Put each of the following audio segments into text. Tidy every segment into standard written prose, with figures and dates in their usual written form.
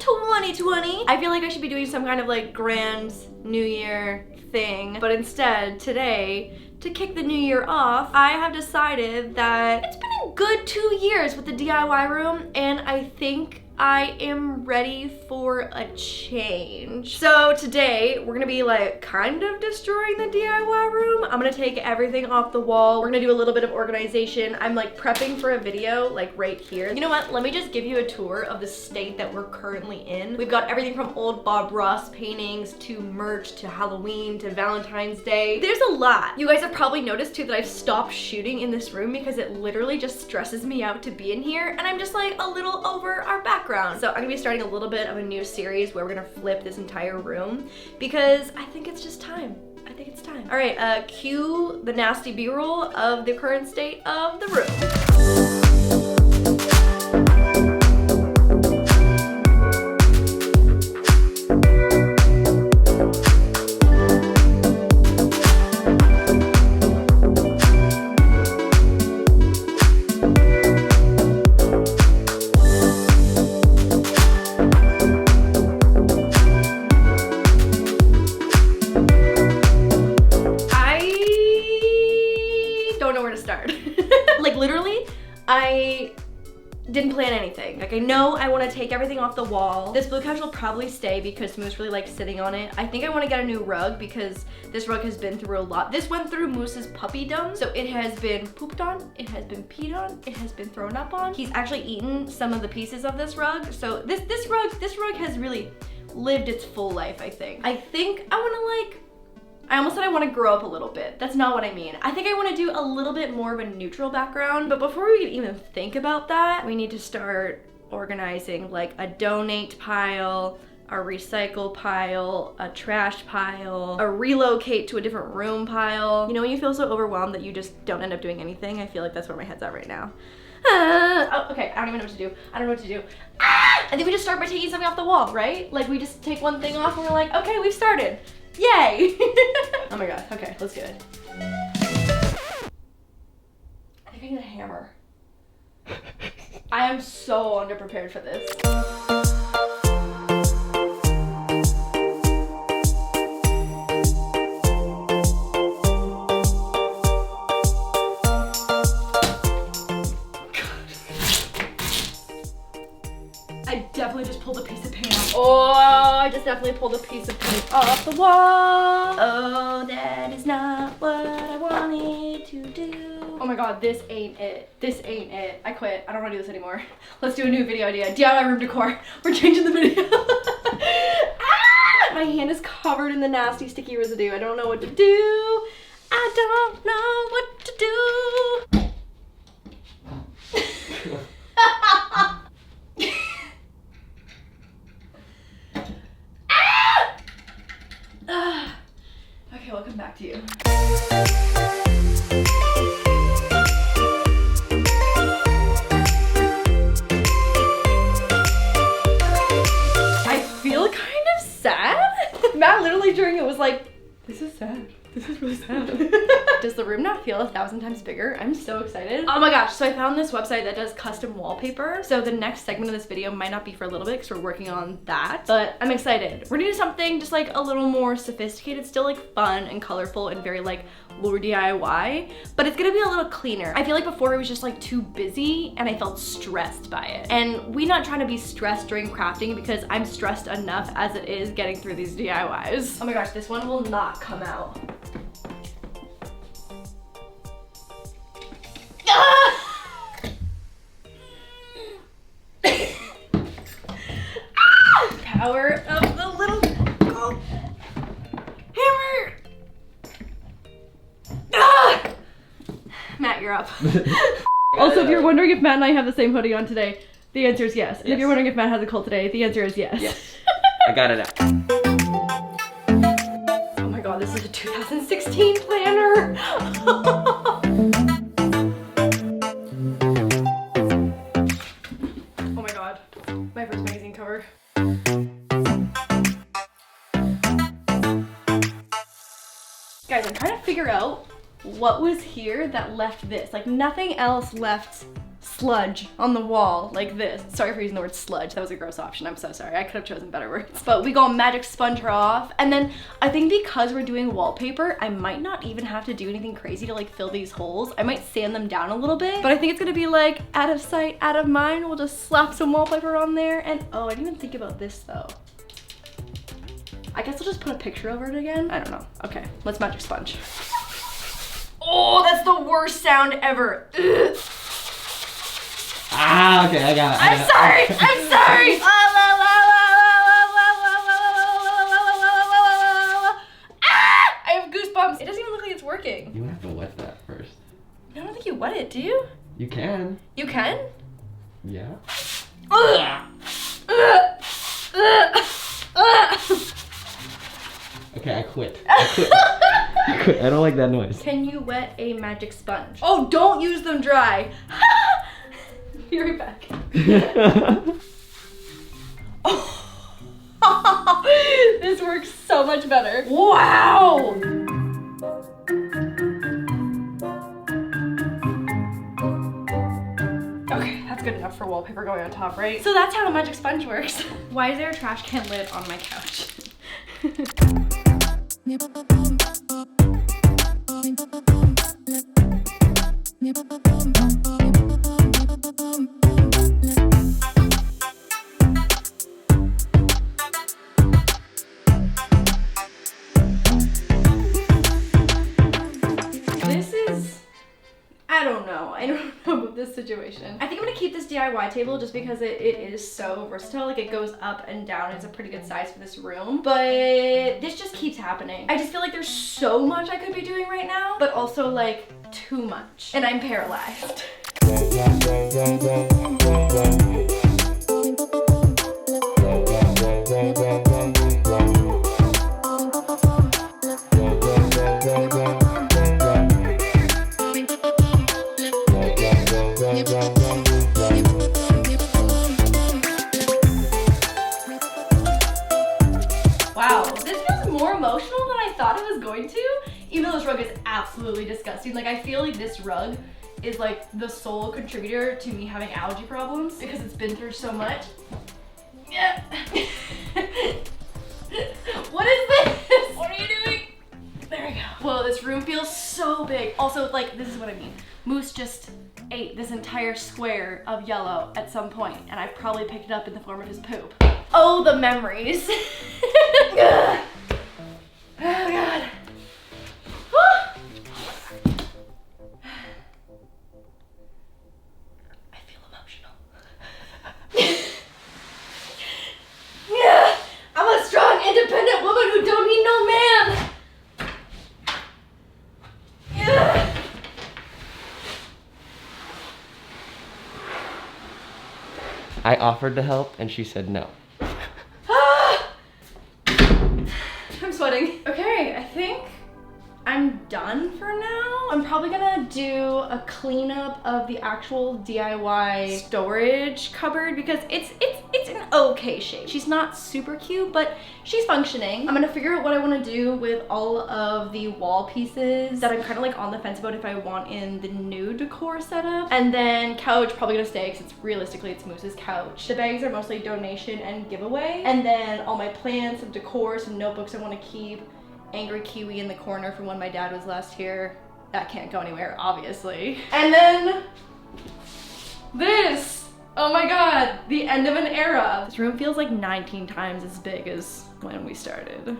2020. I feel like I should be doing some kind of like grand New Year thing, but instead today, to kick the new year off, I have decided that it's been a good 2 years with the DIY room, and I think I am ready for a change. So today we're gonna be like kind of destroying the DIY room. I'm gonna take everything off the wall. We're gonna do a little bit of organization. I'm like prepping for a video like right here. You know what? Let me just give you a tour of the state that we're currently in. We've got everything from old Bob Ross paintings to merch to Halloween to Valentine's Day. There's a lot. You guys have probably noticed too that I've stopped shooting in this room because it literally just stresses me out to be in here, and I'm just like a little over our back. So I'm gonna be starting a little bit of a new series where we're gonna flip this entire room because I think it's just time. I think it's time. All right, cue the nasty B-roll of the current state of the room. I didn't plan anything. Like, I know I want to take everything off the wall. This blue couch will probably stay because Moose really likes sitting on it. I think I want to get a new rug because this rug has been through a lot. This went through Moose's puppydom, so it has been pooped on, it has been peed on, it has been thrown up on. He's actually eaten some of the pieces of this rug, so this rug has really lived its full life, I think. I think I want to like, I almost said I want to grow up a little bit. That's not what I mean. I think I want to do a little bit more of a neutral background, but before we can even think about that, we need to start organizing like a donate pile, a recycle pile, a trash pile, a relocate to a different room pile. You know when you feel so overwhelmed that you just don't end up doing anything? I feel like that's where my head's at right now. Oh, okay, I don't even know what to do. I don't know what to do. I think we just start by taking something off the wall, right? Like we just take one thing off and we're like, okay, we've started. Yay! Oh my god, okay, let's do it. I think I need a hammer. I am so underprepared for this. I definitely just pulled a piece of paint off. Oh, I just definitely pulled a piece of paint off the wall. Oh, that is not what I wanted to do. Oh my god, this ain't it. This ain't it. I quit. I don't want to do this anymore. Let's do a new video idea. DIY room decor. We're changing the video. Ah! My hand is covered in the nasty sticky residue. I don't know what to do. I don't know what to do. Okay, we'll come back to you. I feel kind of sad. Matt literally during it was like, this is sad. This is really sad. Does the room not feel 1,000 times bigger? I'm so excited. Oh my gosh, so I found this website that does custom wallpaper. So the next segment of this video might not be for a little bit because we're working on that, but I'm excited. We're gonna do something just like a little more sophisticated, still like fun and colorful and very like LAUR, but it's gonna be a little cleaner. I feel like before it was just like too busy and I felt stressed by it. And we're not trying to be stressed during crafting because I'm stressed enough as it is getting through these DIYs. Oh my gosh, this one will not come out. Power of the little gold hammer. Ah! Matt, you're up. Also, if you're wondering if Matt and I have the same hoodie on today, the answer is yes. And if you're wondering if Matt has a cold today, the answer is yes. Yes. I got it out. Oh my god, this is a 2016 planner. Oh my god, my first magazine cover. Guys, I'm trying to figure out what was here that left this. Like nothing else left sludge on the wall like this. Sorry for using the word sludge. That was a gross option. I'm so sorry. I could have chosen better words. But we go magic sponge her off. And then I think because we're doing wallpaper, I might not even have to do anything crazy to like fill these holes. I might sand them down a little bit, but I think it's gonna be like out of sight, out of mind. We'll just slap some wallpaper on there. And oh, I didn't even think about this though. I guess I'll just put a picture over it again. I don't know. Okay, let's magic sponge. Oh, that's the worst sound ever. Ugh. Ah, okay, I got it. I'm sorry. I'm sorry. I have goosebumps. It doesn't even look like it's working. You have to wet that first. I don't think you wet it, do you? You can. You can? Yeah. Okay, I quit. I quit. I don't like that noise. Can you wet a magic sponge? Oh, don't use them dry. Be right back. Oh. This works so much better. Wow. Okay, that's good enough for wallpaper going on top, right? So that's how a magic sponge works. Why is there a trash can lid on my couch? This is, I don't know about this situation. I think I'm gonna keep this DIY table just because it is so versatile. Like it goes up and down. It's a pretty good size for this room, but this just keeps happening. I just feel like there's so much I could be doing right now, but also like too much. And I'm paralyzed. Wow, this feels more emotional than I thought it was going to, even though this rug is absolutely disgusting. Like I feel like this rug is like the sole contributor to me having allergy problems because it's been through so much. Yeah. What is this? What are you doing? There we go. Whoa, this room feels so big. Also, like, this is what I mean. Moose just ate this entire square of yellow at some point, and I probably picked it up in the form of his poop. Oh, the memories. Oh, God. I feel emotional. Yeah, I'm a strong, independent woman who don't need no man. Yeah. I offered to help and she said no. I'm sweating. Okay, I think I'm done for now. I'm probably gonna do a cleanup of the actual DIY storage cupboard because it's in okay shape. She's not super cute, but she's functioning. I'm gonna figure out what I wanna do with all of the wall pieces that I'm kind of like on the fence about if I want in the new decor setup. And then couch, probably gonna stay because realistically it's Moose's couch. The bags are mostly donation and giveaway. And then all my plants, some decor, some notebooks I wanna keep. Angry kiwi in the corner from when my dad was last here. That can't go anywhere, obviously. And then this. Oh my God, the end of an era. This room feels like 19 times as big as when we started.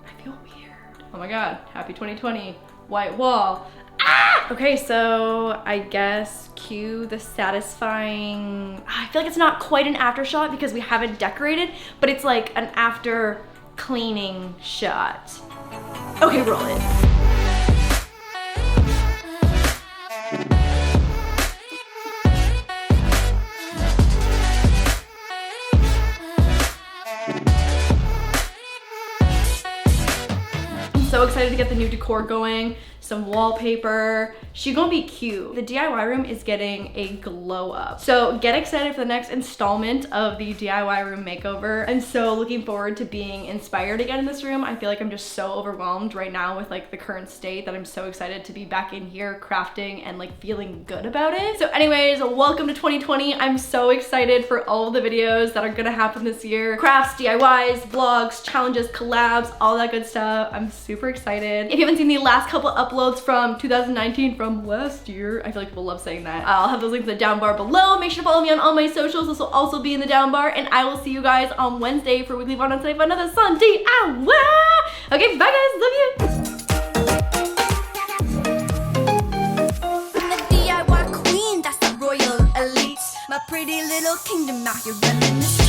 I feel weird. Oh my God, happy 2020. White wall. Ah! Okay, so I guess cue the satisfying, I feel like it's not quite an after shot because we haven't decorated, but it's like an after cleaning shot. Okay, roll it. I'm so excited to get the new decor going. some wallpaper. She gonna be cute. The DIY room is getting a glow up. So get excited for the next installment of the DIY room makeover. I'm so looking forward to being inspired again in this room. I feel like I'm just so overwhelmed right now with like the current state that I'm so excited to be back in here crafting and like feeling good about it. So anyways, welcome to 2020. I'm so excited for all of the videos that are gonna happen this year. Crafts, DIYs, vlogs, challenges, collabs, all that good stuff. I'm super excited. If you haven't seen the last couple uploads from 2019 from last year, I feel like people love saying that. I'll have those links in the down bar below. Make sure to follow me on all my socials. This will also be in the down bar, and I will see you guys on Wednesday for weekly vlog on Sunday for another Sunday hour. Okay, bye guys, love you. I'm the DIY queen, that's the royal elite. My pretty little kingdom out here running the streets.